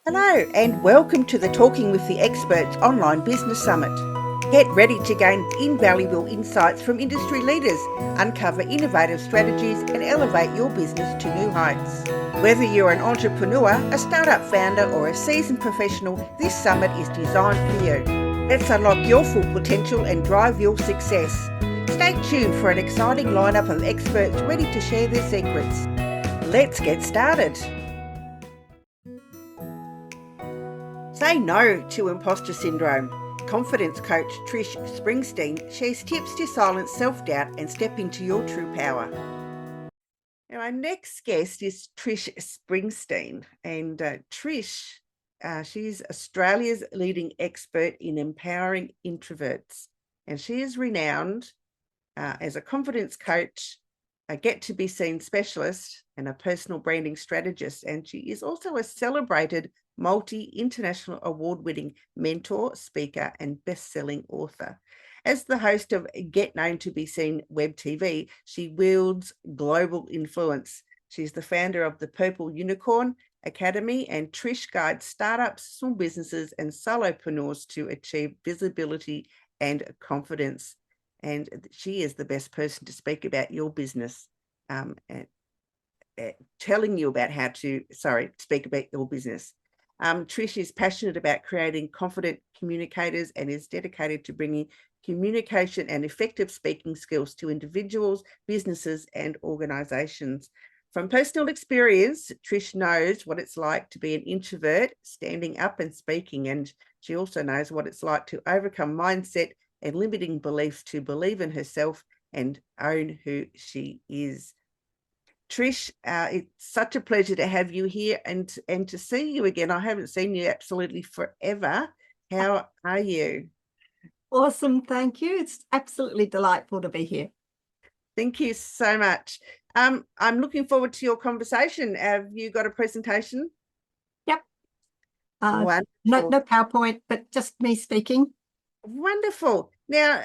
Hello and welcome to the Talking with the Experts online business summit. Get ready to gain invaluable insights from industry leaders, uncover innovative strategies and elevate your business to new heights. Whether you're an entrepreneur, a startup founder or a seasoned professional, this summit is designed for you. Let's unlock your full potential and drive your success. Stay tuned for an exciting lineup of experts ready to share their secrets. Let's get started. Say no to imposter syndrome. Confidence coach Trish Springsteen shares tips to silence self-doubt and step into your true power. Now, our next guest is Trish Springsteen, and Trish, she's Australia's leading expert in empowering introverts, and she is renowned as a confidence coach, a get-to-be-seen specialist, and a personal branding strategist. And she is also a celebrated multi-international award-winning mentor, speaker, and best-selling author. As the host of Get Known to Be Seen Web TV, she wields global influence. She's the founder of the Purple Unicorn Academy, and Trish guides startups, small businesses, and solopreneurs to achieve visibility and confidence. And she is the best person to speak about your business, telling you about how to, speak about your business. Trish is passionate about creating confident communicators and is dedicated to bringing communication and effective speaking skills to individuals, businesses, and organizations. From personal experience, Trish knows what it's like to be an introvert, standing up and speaking, and she also knows what it's like to overcome mindset and limiting beliefs to believe in herself and own who she is. Trish, it's such a pleasure to have you here and to see you again. I haven't seen you absolutely forever. How are you? Awesome, thank you. It's absolutely delightful to be here. Thank you so much. I'm looking forward to your conversation. Have you got a presentation? Yep. Wonderful. No PowerPoint, but just me speaking. Wonderful. Now,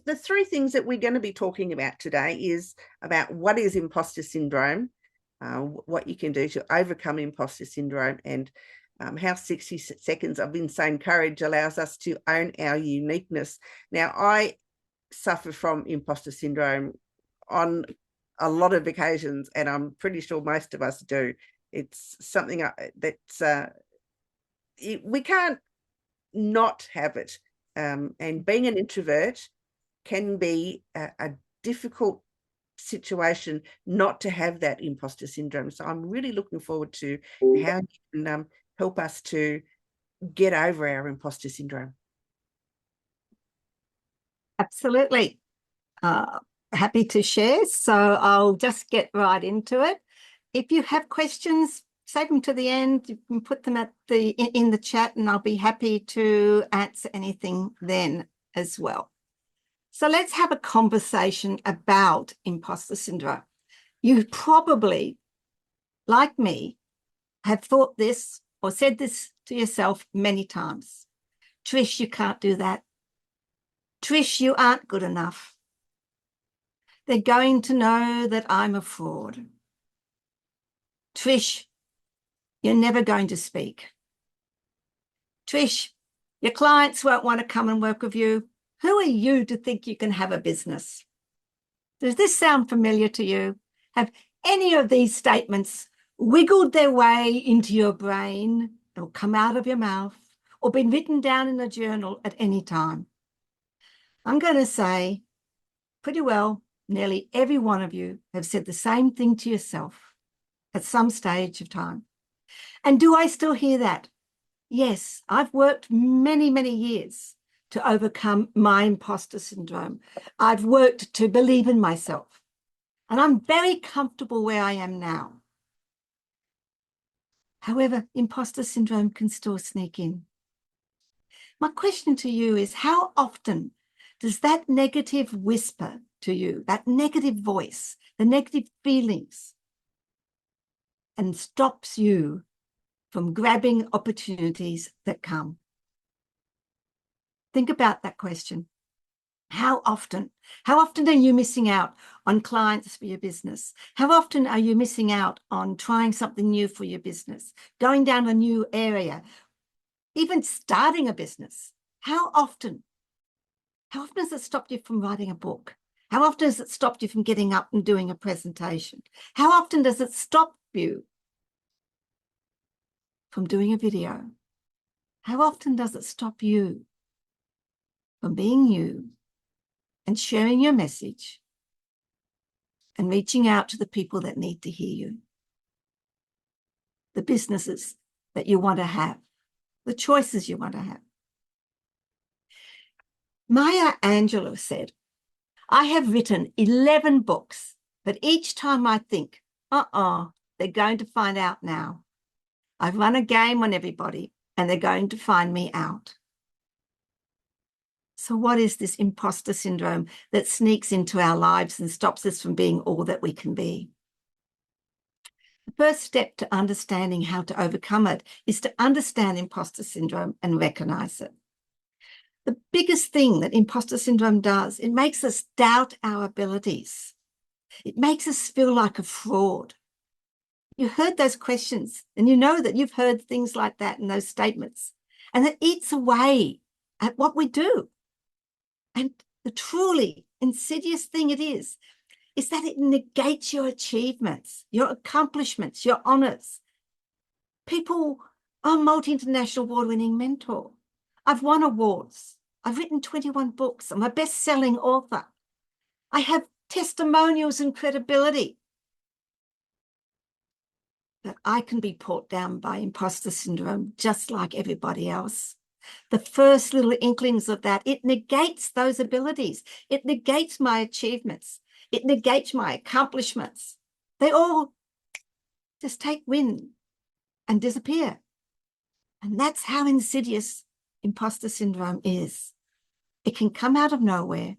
the three things that we're going to be talking about today is about what is imposter syndrome, what you can do to overcome imposter syndrome, and how 60 seconds of insane courage allows us to own our uniqueness. Now, I suffer from imposter syndrome on a lot of occasions, and I'm pretty sure most of us do. It's something that's we can't not have it. And being an introvert can be a difficult situation not to have that imposter syndrome. So I'm really looking forward to how you can help us to get over our imposter syndrome. Absolutely. Happy to share. So I'll just get right into it. If you have questions, save them to the end. You can put them in the chat, and I'll be happy to answer anything then as well. So let's have a conversation about imposter syndrome. You probably, like me, have thought this or said this to yourself many times. Trish, you can't do that. Trish, you aren't good enough. They're going to know that I'm a fraud. Trish, you're never going to speak. Trish, your clients won't want to come and work with you. Who are you to think you can have a business? Does this sound familiar to you? Have any of these statements wiggled their way into your brain or come out of your mouth or been written down in a journal at any time? I'm going to say pretty well nearly every one of you have said the same thing to yourself at some stage of time. And do I still hear that? Yes, I've worked many, many years to overcome my imposter syndrome. I've worked to believe in myself, and I'm very comfortable where I am now. However, imposter syndrome can still sneak in. My question to you is, how often does that negative whisper to you, that negative voice, the negative feelings, and stops you from grabbing opportunities that come? Think about that question. How often? How often are you missing out on clients for your business? How often are you missing out on trying something new for your business, going down a new area, even starting a business? How often? How often has it stopped you from writing a book? How often has it stopped you from getting up and doing a presentation? How often does it stop you from doing a video? How often does it stop you from being you and sharing your message and reaching out to the people that need to hear you, the businesses that you want to have, the choices you want to have? Maya Angelou said, I have written 11 books, but each time I think, they're going to find out now. I've run a game on everybody and they're going to find me out. So what is this imposter syndrome that sneaks into our lives and stops us from being all that we can be? The first step to understanding how to overcome it is to understand imposter syndrome and recognize it. The biggest thing that imposter syndrome does, it makes us doubt our abilities. It makes us feel like a fraud. You heard those questions and you know that you've heard things like that in those statements, and it eats away at what we do. And the truly insidious thing it is that it negates your achievements, your accomplishments, your honors. People, I'm multi-international award-winning mentor. I've won awards. I've written 21 books. I'm a best-selling author. I have testimonials and credibility. But I can be brought down by imposter syndrome just like everybody else. The first little inklings of that, it negates those abilities. It negates my achievements. It negates my accomplishments. They all just take wind and disappear. And that's how insidious imposter syndrome is. It can come out of nowhere.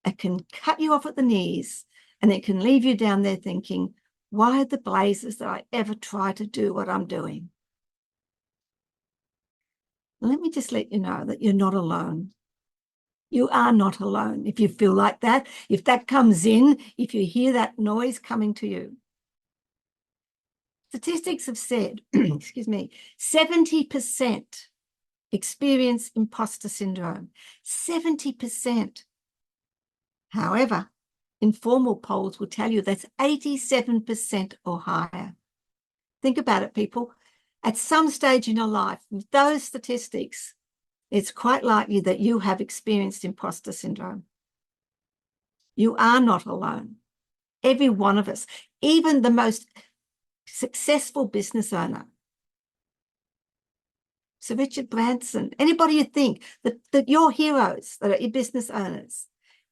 It can cut you off at the knees, and it can leave you down there thinking, why the blazes did I ever try to do what I'm doing? Let me just let you know that you're not alone. You are not alone. If you feel like that, if that comes in, if you hear that noise coming to you. Statistics have said, 70% experience imposter syndrome. 70%. However, informal polls will tell you that's 87% or higher. Think about it, people. At some stage in your life, with those statistics, it's quite likely that you have experienced imposter syndrome. You are not alone. Every one of us, even the most successful business owner, Sir Richard Branson, anybody you think that your heroes, that are your business owners,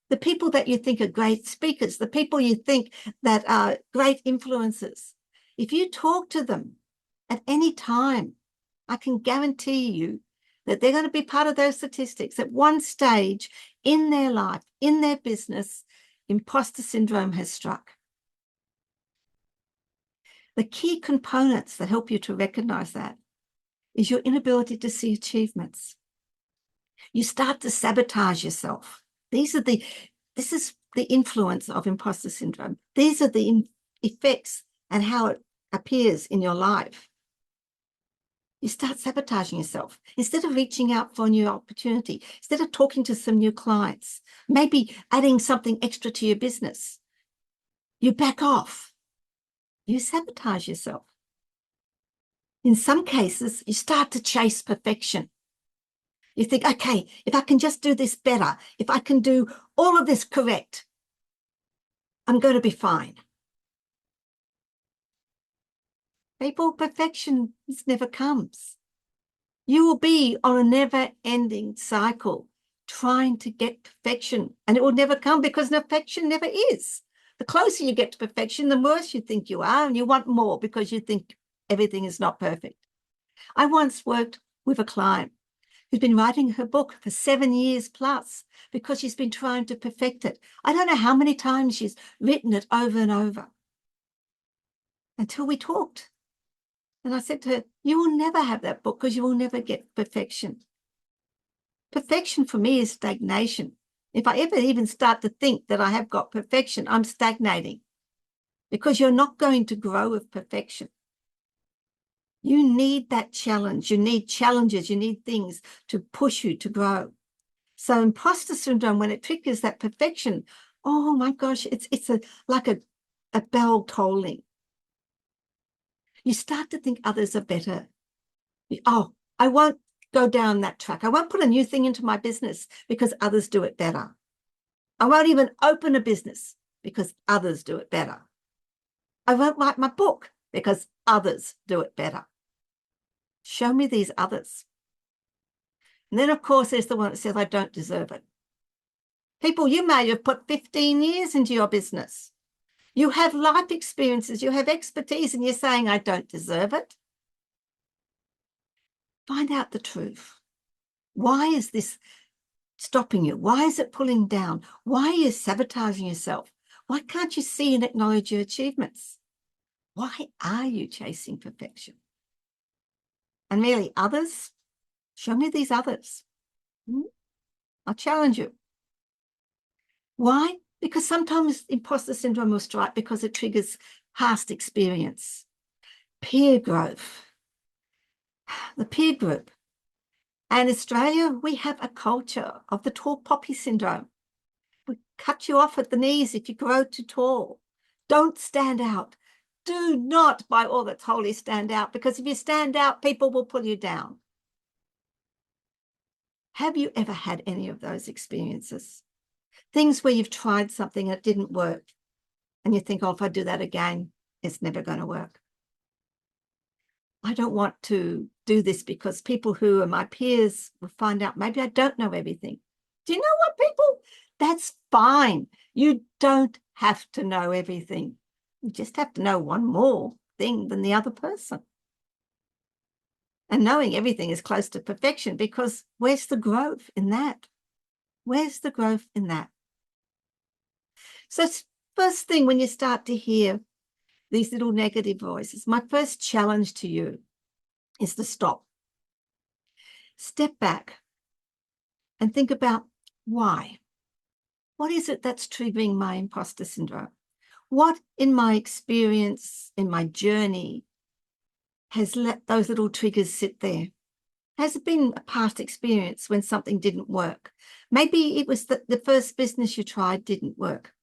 the people that you think are great speakers, the people you think that are great influencers, if you talk to them at any time, I can guarantee you that they're going to be part of those statistics. At one stage in their life, in their business, imposter syndrome has struck. The key components that help you to recognize that is your inability to see achievements. You start to sabotage yourself. This is the influence of imposter syndrome. These are the effects and how it appears in your life. You start sabotaging yourself. Instead of reaching out for a new opportunity, instead of talking to some new clients, maybe adding something extra to your business, you back off. You sabotage yourself. In some cases, you start to chase perfection. You think, okay, if I can just do this better, if I can do all of this correct, I'm going to be fine. People, perfection never comes. You will be on a never-ending cycle trying to get perfection, and it will never come because perfection never is. The closer you get to perfection, the worse you think you are, and you want more because you think everything is not perfect. I once worked with a client who's been writing her book for 7 years plus because she's been trying to perfect it. I don't know how many times she's written it over and over until we talked. And I said to her, you will never have that book because you will never get perfection. Perfection for me is stagnation. If I ever even start to think that I have got perfection, I'm stagnating, because you're not going to grow with perfection. You need that challenge. You need challenges. You need things to push you to grow. So imposter syndrome, when it triggers that perfection, oh my gosh, it's like a bell tolling. You start to think others are better. Oh, I won't go down that track. I won't put a new thing into my business because others do it better. I won't even open a business because others do it better. I won't write my book because others do it better. Show me these others. And then, of course, there's the one that says, I don't deserve it. People, you may have put 15 years into your business. You have life experiences, you have expertise, and you're saying, I don't deserve it. Find out the truth. Why is this stopping you? Why is it pulling down? Why are you sabotaging yourself? Why can't you see and acknowledge your achievements? Why are you chasing perfection? And merely others? Show me these others. I'll challenge you. Why? Because sometimes imposter syndrome will strike because it triggers past experience, peer growth, the peer group. And in Australia, we have a culture of the tall poppy syndrome. We cut you off at the knees if you grow too tall. Don't stand out. Do not, by all that's holy, stand out, because if you stand out, people will pull you down. Have you ever had any of those experiences? Things where you've tried something and it didn't work, and you think, oh, if I do that again, it's never going to work. I don't want to do this because people who are my peers will find out maybe I don't know everything. Do you know what, people? That's fine. You don't have to know everything. You just have to know one more thing than the other person. And knowing everything is close to perfection, because where's the growth in that? Where's the growth in that? So first thing, when you start to hear these little negative voices, my first challenge to you is to stop. Step back and think about why. What is it that's triggering my imposter syndrome? What in my experience, in my journey, has let those little triggers sit there? Has it been a past experience when something didn't work? Maybe it was that the first business you tried didn't work.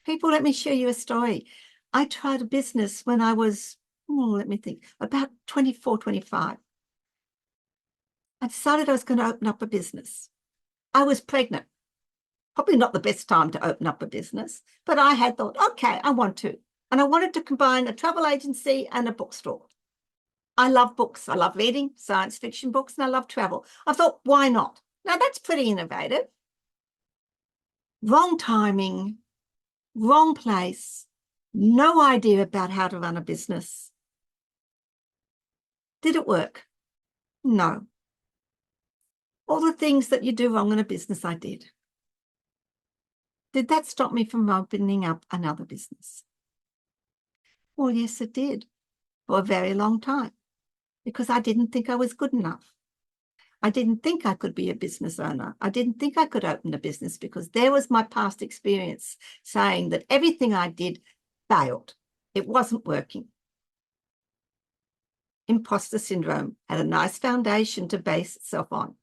People, let me share you a story. I tried a business when I was, let me think, about 24, 25. I decided I was going to open up a business. I was pregnant. Probably not the best time to open up a business, but I had thought, okay, I want to. And I wanted to combine a travel agency and a bookstore. I love books. I love reading science fiction books, and I love travel. I thought, why not? Now, that's pretty innovative. Wrong timing, wrong place, no idea about how to run a business. Did it work? No. All the things that you do wrong in a business, I did. Did that stop me from opening up another business? Well, yes, it did, for a very long time, because I didn't think I was good enough. I didn't think I could be a business owner. I didn't think I could open a business, because there was my past experience saying that everything I did failed. It wasn't working. Imposter syndrome had a nice foundation to base itself on.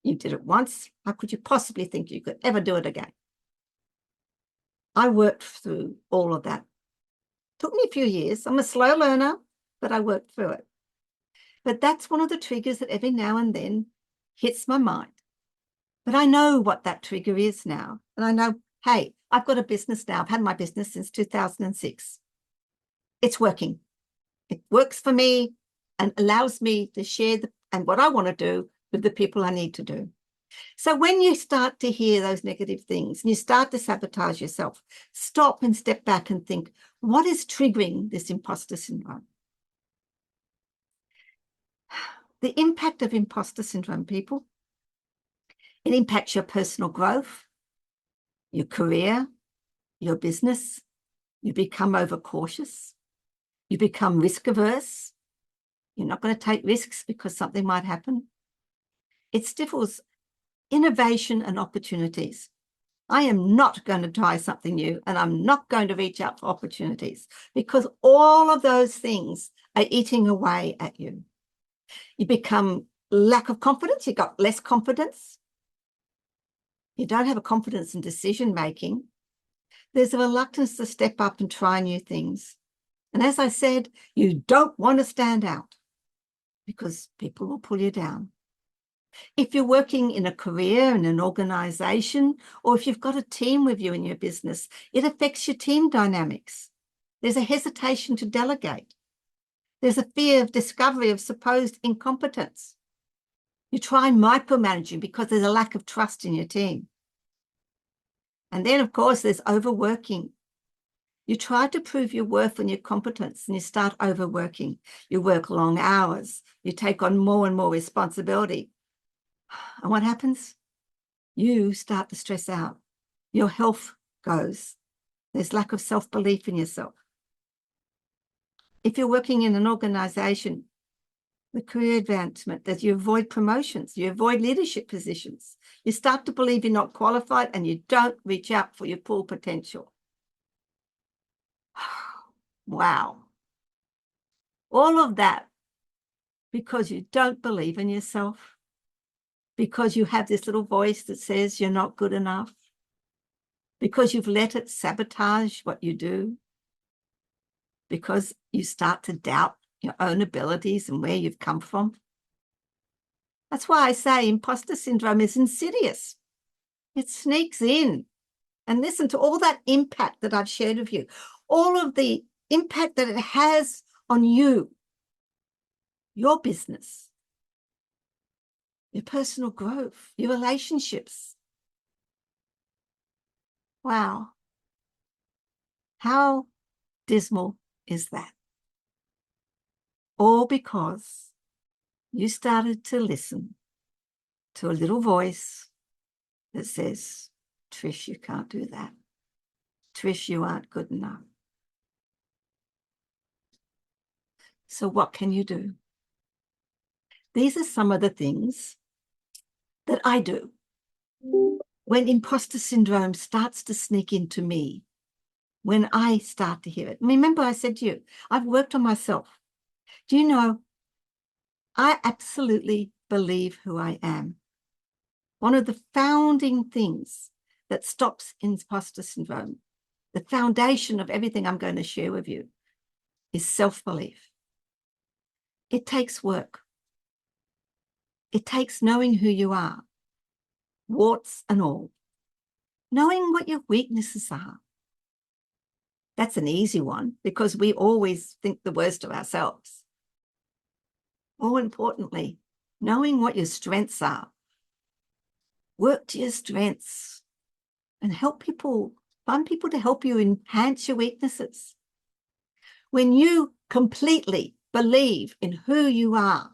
You did it once. How could you possibly think you could ever do it again? I worked through all of that. Took me a few years. I'm a slow learner, but I worked through it. But that's one of the triggers that every now and then hits my mind. But I know what that trigger is now. And I know, hey, I've got a business now. I've had my business since 2006. It's working. It works for me and allows me to share and what I want to do with the people I need to do. So when you start to hear those negative things and you start to sabotage yourself, stop and step back and think, what is triggering this imposter syndrome? The impact of imposter syndrome, people, it impacts your personal growth, your career, your business. You become overcautious. You become risk averse. You're not going to take risks because something might happen. It stifles innovation and opportunities. I am not going to try something new, and I'm not going to reach out for opportunities, because all of those things are eating away at you. You become lack of confidence. You got less confidence. You don't have a confidence in decision making. There's a reluctance to step up and try new things. And as I said, you don't want to stand out because people will pull you down. If you're working in a career, in an organization, or if you've got a team with you in your business, it affects your team dynamics. There's a hesitation to delegate. There's a fear of discovery of supposed incompetence. You try micromanaging because there's a lack of trust in your team. And then, of course, there's overworking. You try to prove your worth and your competence, and you start overworking. You work long hours. You take on more and more responsibility. And what happens? You start to stress out. Your health goes. There's lack of self-belief in yourself. If you're working in an organization, the career advancement, that you avoid promotions, you avoid leadership positions. You start to believe you're not qualified, and you don't reach out for your full potential. Wow. All of that because you don't believe in yourself, because you have this little voice that says you're not good enough, because you've let it sabotage what you do, because you start to doubt your own abilities and where you've come from. That's why I say imposter syndrome is insidious. It sneaks in. And listen to all that impact that I've shared with you, all of the impact that it has on you, your business, your personal growth, your relationships. Wow. How dismal is that? All because you started to listen to a little voice that says, Trish, you can't do that. Trish, you aren't good enough. So what can you do? These are some of the things that I do when imposter syndrome starts to sneak into me, when I start to hear it. Remember, I said to you, I've worked on myself. Do you know, I absolutely believe who I am. One of the founding things that stops imposter syndrome, the foundation of everything I'm going to share with you, is self-belief. It takes work. It takes knowing who you are, warts and all, knowing what your weaknesses are. That's an easy one because we always think the worst of ourselves. More importantly, knowing what your strengths are. Work to your strengths and help people, find people to help you enhance your weaknesses. When you completely believe in who you are,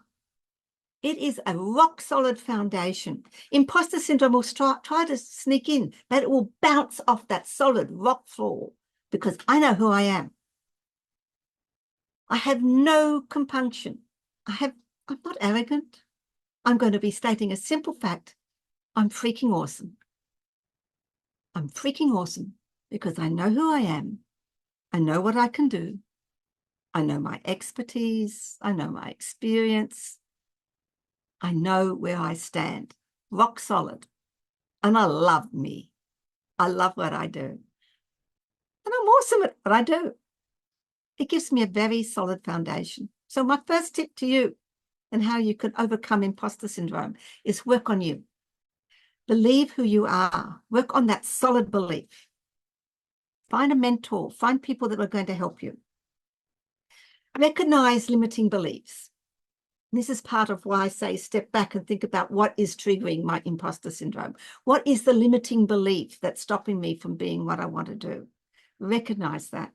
it is a rock-solid foundation. Imposter syndrome will try to sneak in, but it will bounce off that solid rock floor because I know who I am. I have no compunction. I'm not arrogant. I'm going to be stating a simple fact. I'm freaking awesome. I'm freaking awesome because I know who I am. I know what I can do. I know my expertise. I know my experience. I know where I stand, rock solid. And I love me. I love what I do. And I'm awesome at what I do. It gives me a very solid foundation. So my first tip to you and how you can overcome imposter syndrome is work on you. Believe who you are. Work on that solid belief. Find a mentor. Find people that are going to help you. Recognize limiting beliefs. This is part of why I say step back and think about what is triggering my imposter syndrome. What is the limiting belief that's stopping me from being what I want to do? Recognize that.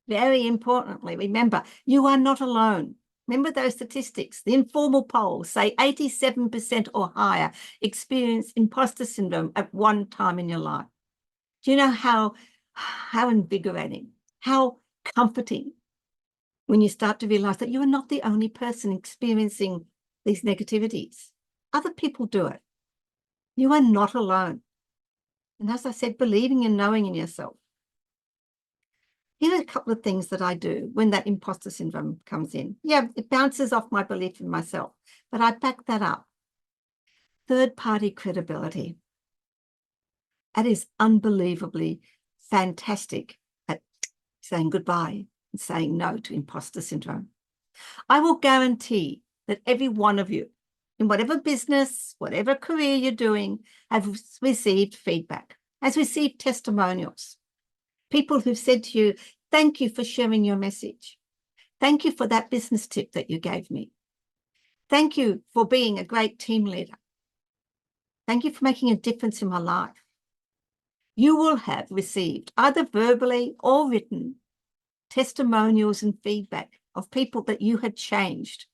Very importantly, remember, you are not alone. Remember those statistics. The informal polls say 87% or higher experience imposter syndrome at one time in your life. Do you know how invigorating, how comforting when you start to realize that you are not the only person experiencing these negativities? Other people do it. You are not alone. And as I said, believing and knowing in yourself. Here are a couple of things that I do when that imposter syndrome comes in. Yeah, it bounces off my belief in myself, but I back that up. Third-party credibility. That is unbelievably fantastic at saying goodbye and saying no to imposter syndrome. I will guarantee that every one of you, in whatever business, whatever career you're doing, have received feedback, has received testimonials. People who've said to you, thank you for sharing your message. Thank you for that business tip that you gave me. Thank you for being a great team leader. Thank you for making a difference in my life. You will have received, either verbally or written, testimonials and feedback of people that you have changed,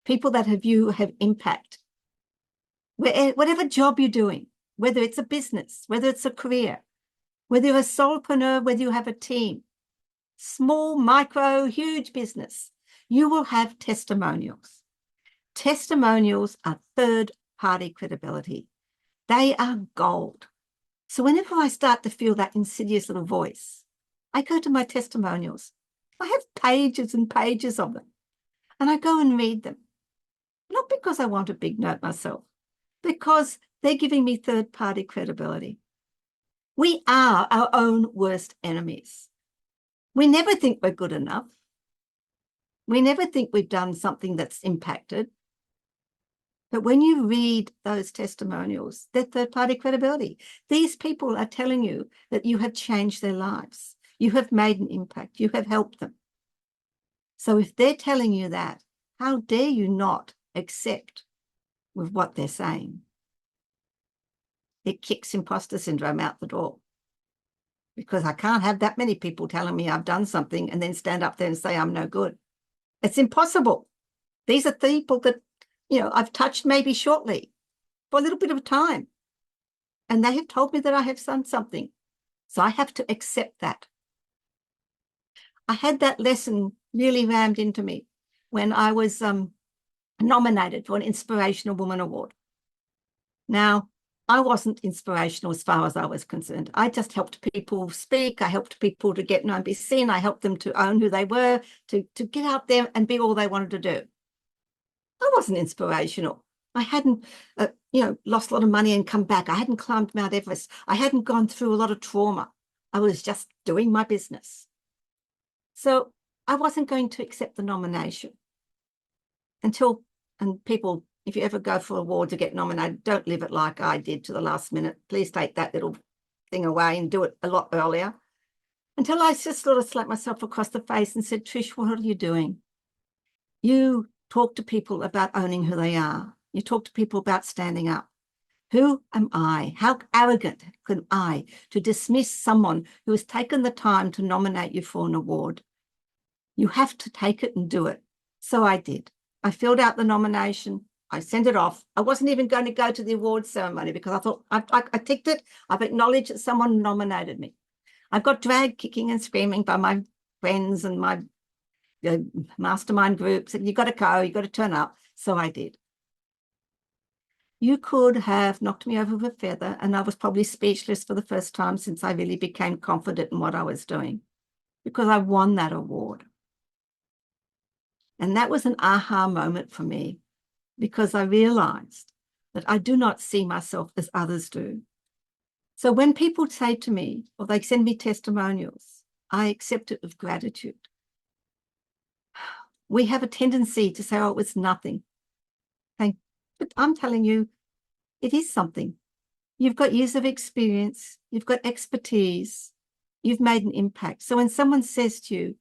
people that you have impacted. Whatever job you're doing, whether it's a business, whether it's a career, whether you're a solopreneur, whether you have a team, small, micro, huge business, you will have testimonials. Testimonials are third-party credibility. They are gold. So whenever I start to feel that insidious little voice, I go to my testimonials. I have pages and pages of them, and I go and read them. Not because I want a big note myself, because they're giving me third-party credibility. We are our own worst enemies. We never think we're good enough. We never think we've done something that's impacted. But when you read those testimonials, they're third-party credibility. These people are telling you that you have changed their lives. You have made an impact. You have helped them. So if they're telling you that, how dare you not accept with what they're saying? It kicks imposter syndrome out the door, because I can't have that many people telling me I've done something and then stand up there and say I'm no good. It's impossible. These are people that, I've touched maybe shortly for a little bit of time, and they have told me that I have done something. So I have to accept that. I had that lesson really rammed into me when I was nominated for an Inspirational Woman Award. Now, I wasn't inspirational as far as I was concerned. I just helped people speak. I helped people to get known, be seen. I helped them to own who they were, to get out there and be all they wanted to do. I wasn't inspirational. I hadn't, lost a lot of money and come back. I hadn't climbed Mount Everest. I hadn't gone through a lot of trauma. I was just doing my business. So I wasn't going to accept the nomination and people, if you ever go for awards or get nominated, don't live it like I did to the last minute. Please take that little thing away and do it a lot earlier. Until I just sort of slapped myself across the face and said, Trish, what are you doing? You talk to people about owning who they are. You talk to people about standing up. Who am I? How arrogant can I to dismiss someone who has taken the time to nominate you for an award? You have to take it and do it. So I did. I filled out the nomination. I sent it off. I wasn't even going to go to the award ceremony because I thought I ticked it. I've acknowledged that someone nominated me. I got dragged kicking and screaming by my friends and my mastermind groups. You got to go, you got to turn up. So I did. You could have knocked me over with a feather, and I was probably speechless for the first time since I really became confident in what I was doing, because I won that award. And that was an aha moment for me, because I realized that I do not see myself as others do. So when people say to me, or they send me testimonials, I accept it with gratitude. We have a tendency to say, oh, it was nothing. But I'm telling you, it is something. You've got years of experience. You've got expertise. You've made an impact. So when someone says to you,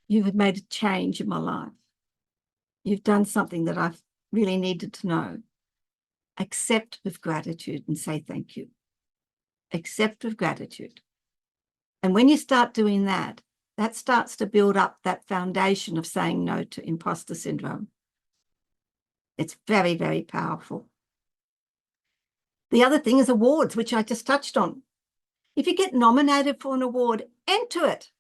you have made a change in my life, you've done something that I've really needed to know, accept with gratitude and say thank you. Accept with gratitude. And when you start doing that, that starts to build up that foundation of saying no to imposter syndrome. It's very, very powerful. The other thing is awards, which I just touched on. If you get nominated for an award, enter it.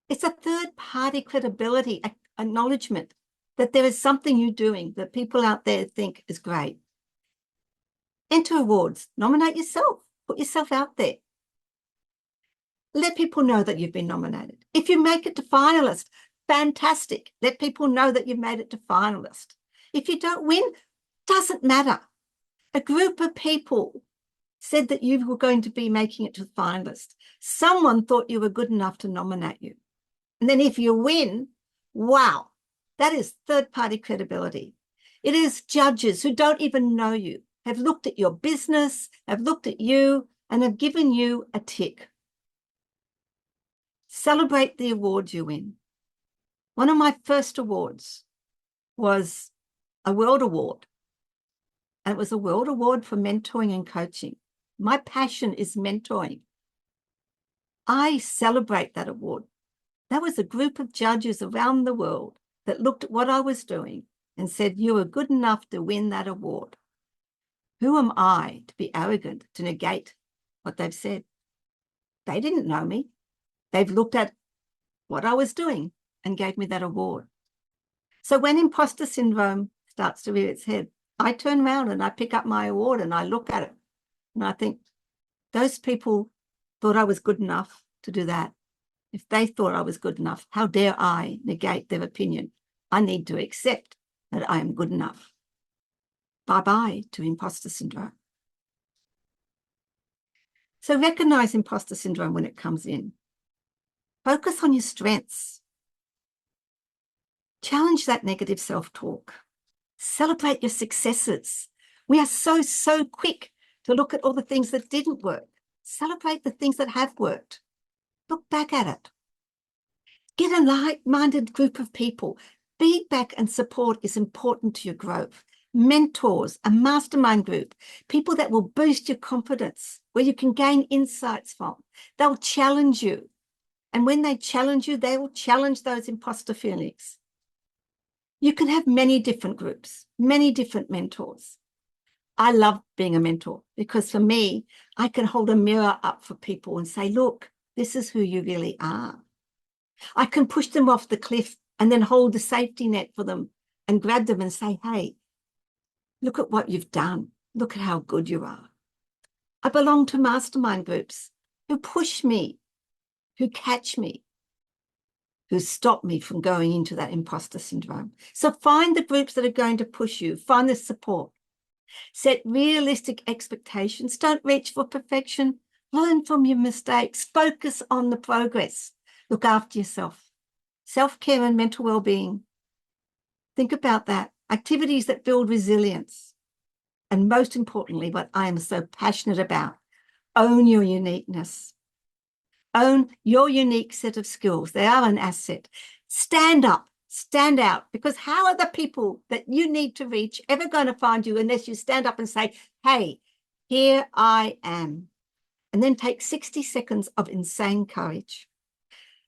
It's a third-party credibility acknowledgement that there is something you're doing that people out there think is great. Enter awards, nominate yourself, put yourself out there. Let people know that you've been nominated. If you make it to finalist, fantastic. Let people know that you've made it to finalist. If you don't win, doesn't matter. A group of people said that you were going to be making it to the finalist. Someone thought you were good enough to nominate you. And then if you win, wow, that is third-party credibility. It is judges who don't even know you, have looked at your business, have looked at you, and have given you a tick. Celebrate the awards you win. One of my first awards was a world award. And it was a world award for mentoring and coaching. My passion is mentoring. I celebrate that award. That was a group of judges around the world that looked at what I was doing and said, you are good enough to win that award. Who am I to be arrogant to negate what they've said? They didn't know me. They've looked at what I was doing and gave me that award. So when imposter syndrome starts to rear its head, I turn around and I pick up my award and I look at it and I think, those people thought I was good enough to do that. If they thought I was good enough, how dare I negate their opinion? I need to accept that I am good enough. Bye-bye to imposter syndrome. So recognize imposter syndrome when it comes in. Focus on your strengths. Challenge that negative self-talk. Celebrate your successes. We are so quick to look at all the things that didn't work. Celebrate the things that have worked. Look back at it. Get a like-minded group of people. Feedback and support is important to your growth. Mentors, a mastermind group, people that will boost your confidence, where you can gain insights from. They'll challenge you. And when they challenge you, they will challenge those imposter feelings. You can have many different groups, many different mentors. I love being a mentor because for me, I can hold a mirror up for people and say, look, this is who you really are. I can push them off the cliff and then hold the safety net for them and grab them and say, hey, look at what you've done. Look at how good you are. I belong to mastermind groups who push me, who catch me, who stop me from going into that imposter syndrome. So find the groups that are going to push you, find the support. Set realistic expectations. Don't reach for perfection. Learn from your mistakes. Focus on the progress. Look after yourself. Self-care and mental well-being. Think about that. Activities that build resilience. And most importantly, what I am so passionate about, own your uniqueness. Own your unique set of skills. They are an asset. Stand up. Stand out, because how are the people that you need to reach ever going to find you unless you stand up and say, hey, here I am. And then take 60 seconds of insane courage.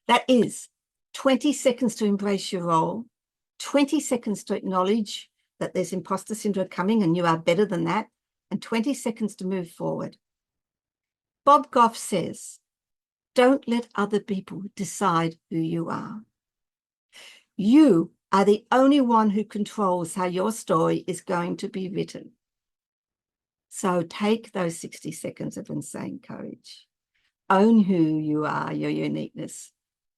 That is 20 seconds to embrace your role, 20 seconds to acknowledge that there's imposter syndrome coming and you are better than that, and 20 seconds to move forward. Bob Goff says, don't let other people decide who you are. You are the only one who controls how your story is going to be written. So take those 60 seconds of insane courage. Own who you are, your uniqueness,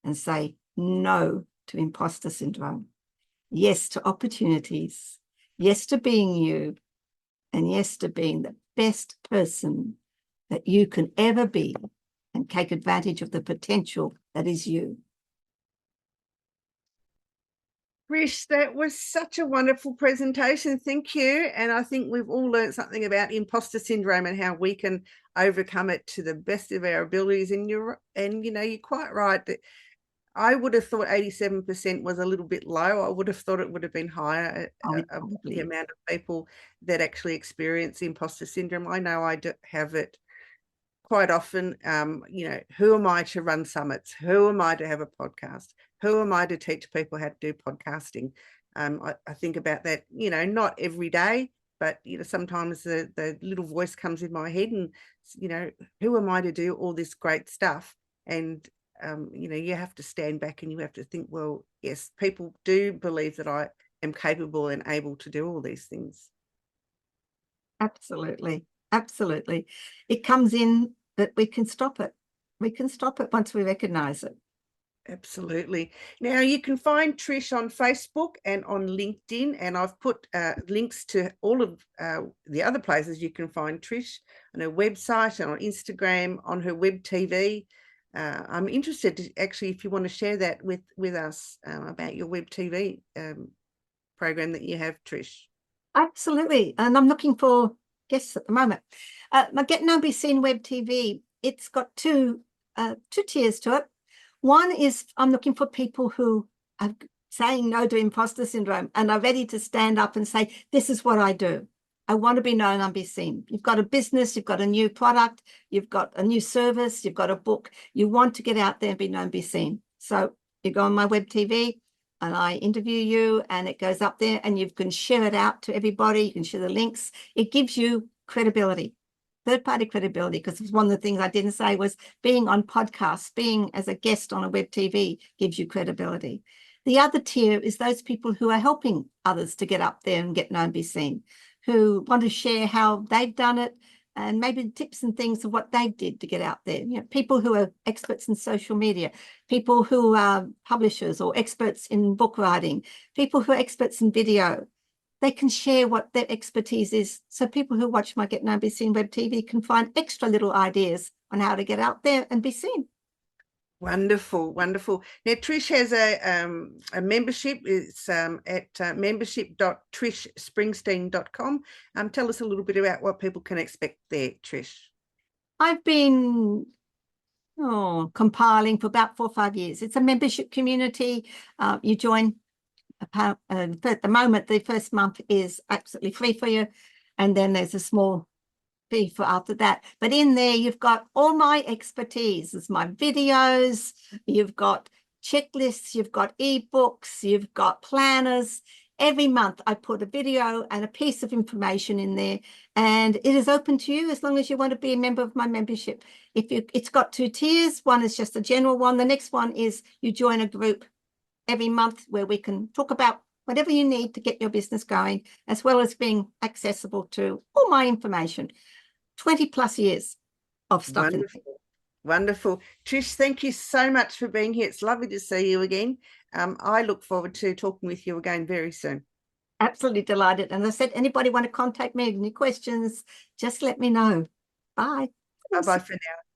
and say no to imposter syndrome. Yes to opportunities. Yes to being you. And yes to being the best person that you can ever be and take advantage of the potential that is you. Trish, that was such a wonderful presentation. Thank you. And I think we've all learned something about imposter syndrome and how we can overcome it to the best of our abilities. And you're quite right that I would have thought 87% was a little bit low. I would have thought it would have been higher, the amount of people that actually experience imposter syndrome. I know I do have it quite often. Who am I to run summits? Who am I to have a podcast? Who am I to teach people how to do podcasting? I think about that, not every day, but, sometimes the little voice comes in my head and, who am I to do all this great stuff? And, you have to stand back and you have to think, well, yes, people do believe that I am capable and able to do all these things. Absolutely. Absolutely. It comes in that we can stop it. We can stop it once we recognize it. Absolutely. Now you can find Trish on Facebook and on LinkedIn, and I've put links to all of the other places you can find Trish on her website and on Instagram, on her web TV. I'm interested to actually, if you want to share that with us about your web TV program that you have, Trish. Absolutely. And I'm looking for guests at the moment. My Get Known Be Seen web TV, it's got two tiers to it. One is I'm looking for people who are saying no to imposter syndrome and are ready to stand up and say, this is what I do. I want to be known and be seen. You've got a business, you've got a new product, you've got a new service, you've got a book. You want to get out there and be known, be seen. So you go on my web TV and I interview you and it goes up there and you can share it out to everybody. You can share the links. It gives you credibility. Third-party credibility, because one of the things I didn't say was being on podcasts, being as a guest on a web TV gives you credibility. The other tier is those people who are helping others to get up there and get known, be seen, who want to share how they've done it and maybe tips and things of what they did to get out there. You know, people who are experts in social media, people who are publishers or experts in book writing, people who are experts in video. They can share what their expertise is. So people who watch my Get Known Be Seen web TV can find extra little ideas on how to get out there and be seen. Wonderful, wonderful. Now Trish has a membership. It's at membership.trishspringsteen.com. Tell us a little bit about what people can expect there, Trish. I've been compiling for about 4 or 5 years. It's a membership community. You join. At the moment, the first month is absolutely free for you, and then there's a small fee for after that. But in there, you've got all my expertise. There's my videos, you've got checklists, you've got ebooks, you've got planners. Every month, I put a video and a piece of information in there, and it is open to you as long as you want to be a member of my membership. It's got 2 tiers. One is just a general one. The next one is you join a group every month where we can talk about whatever you need to get your business going, as well as being accessible to all my information. 20 plus years of stuff. Wonderful. Wonderful. Trish, thank you so much for being here. It's lovely to see you again. I look forward to talking with you again very soon. Absolutely delighted. And as I said, anybody want to contact me, any questions, just let me know. Bye. Bye-bye for now.